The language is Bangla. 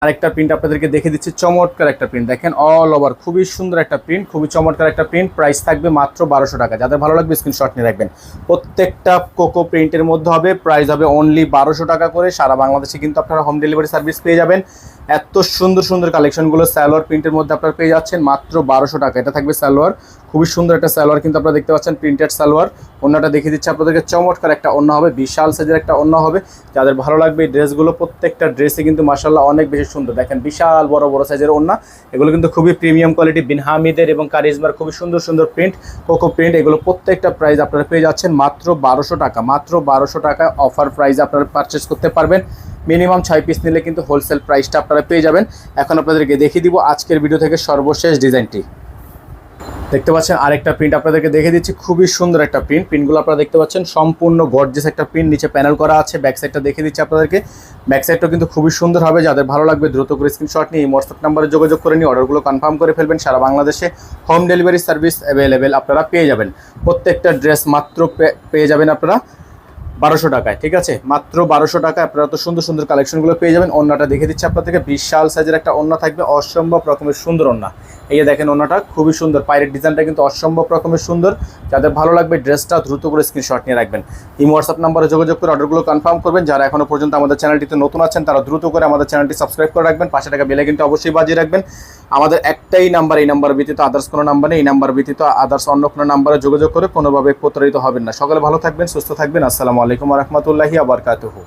আরেকটা প্রিন্ট আপনাদেরকে দেখে দিচ্ছি, চমৎকার একটা প্রিন্ট দেখেন, অল ওভার খুবই সুন্দর একটা প্রিন্ট, খুবই চমৎকার একটা প্রিন্ট। প্রাইস থাকবে মাত্র 1200 টাকা। যাদের ভালো লাগবে স্ক্রিনশট নিয়ে রাখবেন। প্রত্যেকটা কোকো প্রিন্টের মধ্যে হবে, প্রাইস হবে অনলি 1200 টাকা করে। সারা বাংলাদেশে কিন্তু আপনারা হোম ডেলিভারি সার্ভিস পেয়ে যাবেন। এত সুন্দর সুন্দর কালেকশনগুলো সালোয়ার প্রিন্টের মধ্যে আপনারা পেয়ে যাচ্ছেন মাত্র 1200 টাকা। এটা থাকবে সালোয়ার, খুবই সুন্দর একটা সালোয়ার কিন্তু আপনারা দেখতে পাচ্ছেন, প্রিন্টেড সালোয়ার। ওন্নাটা দেখিয়ে দিচ্ছে আপনাদেরকে, চমৎকার একটা ওন্না হবে, বিশাল সাইজের একটা ওন্না হবে। যাদের ভালো লাগবে এই ড্রেসগুলো, প্রত্যেকটা ড্রেসে কিন্তু মাশাআল্লাহ অনেক বেশি সুন্দর। দেখেন বিশাল বড় বড় সাইজের ওন্না, এগুলো কিন্তু খুবই প্রিমিয়াম কোয়ালিটি, বিন হামিদের এবং কারিজমার খুবই সুন্দর সুন্দর প্রিন্ট, কোকো প্রিন্ট। এগুলো প্রত্যেকটা প্রাইস আপনারা পেয়ে যাচ্ছেন মাত্র 1200 টাকা। মাত্র 1200 টাকা অফার প্রাইসে আপনারা পারচেস করতে পারবেন। মিনিমাম 6 পিস নিলে কিন্তু হোলসেল প্রাইসটা আপনারা পেয়ে যাবেন। এখন আপনাদেরকে দেখিয়ে দিব আজকের ভিডিও থেকে সর্বশেষ ডিজাইনটি। দেখতে পাচ্ছেন আরেকটা প্রিন্ট আপনাদেরকে দেখে দিচ্ছি, খুবই সুন্দর একটা প্রিন্ট। প্রিন্টগুলো আপনারা দেখতে পাচ্ছেন সম্পূর্ণ গর্জিয়াস একটা প্রিন্ট, নিচে প্যানেল করা আছে। ব্যাক সাইডটা দেখে দিচ্ছি আপনাদেরকে, ব্যাক সাইডটাও কিন্তু খুবই সুন্দর হবে। যাদের ভালো লাগবে দ্রুত করে স্ক্রিনশট নিয়ে এই হোয়াটসঅ্যাপ নাম্বারে যোগাযোগ করে নিয়ে অর্ডারগুলো কনফার্ম করে ফেলবেন। সারা বাংলাদেশে হোম ডেলিভারি সার্ভিস অ্যাভেলেবেল আপনারা পেয়ে যাবেন। প্রত্যেকটা ড্রেস মাত্র পেয়ে যাবেন আপনারা 1200 টাকায়, ঠিক আছে? মাত্র 1200 টাকায় আপনারা তো সুন্দর সুন্দর কালেকশনগুলো পেয়ে যাবেন। ওন্নাটা দেখে দিচ্ছি আপনাদেরকে, বিশাল সাইজের একটা ওন্না থাকবে, অসম্ভব রকমের সুন্দর ওন্না। এই যে দেখেন ওন্নাটা খুবই সুন্দর, পায়ের ডিজাইনটা কিন্তু অসম্ভব রকমের সুন্দর। যাদের ভালো লাগবে ড্রেসটা দ্রুত করে স্ক্রিনশট নিয়ে রাখবেন। এই হোয়াটসঅ্যাপ নাম্বারে যোগাযোগ করে অর্ডারগুলো কনফার্ম করবেন। যারা এখনো পর্যন্ত আমাদের চ্যানেলটিতে নতুন আছেন তারা দ্রুত করে আমাদের চ্যানেলটি সাবস্ক্রাইব করে রাখবেন, পাশে টাকা বেল আইকনটি অবশ্যই বাজিয়ে রাখবেন। আমাদের একটাই নাম্বার, এই নাম্বার ব্যতীত আদার্স কোনো নাম্বার নেই। এই নাম্বার ব্যতীত আদার্স অন্য কোনো নাম্বারে যোগাযোগ করে কোনোভাবে প্রতারিত হবেন না। সকলে ভালো থাকবেন, সুস্থ থাকবেন। আসসালামু আলাইকুম ওয়া রাহমাতুল্লাহি ওয়া বারাকাতুহু।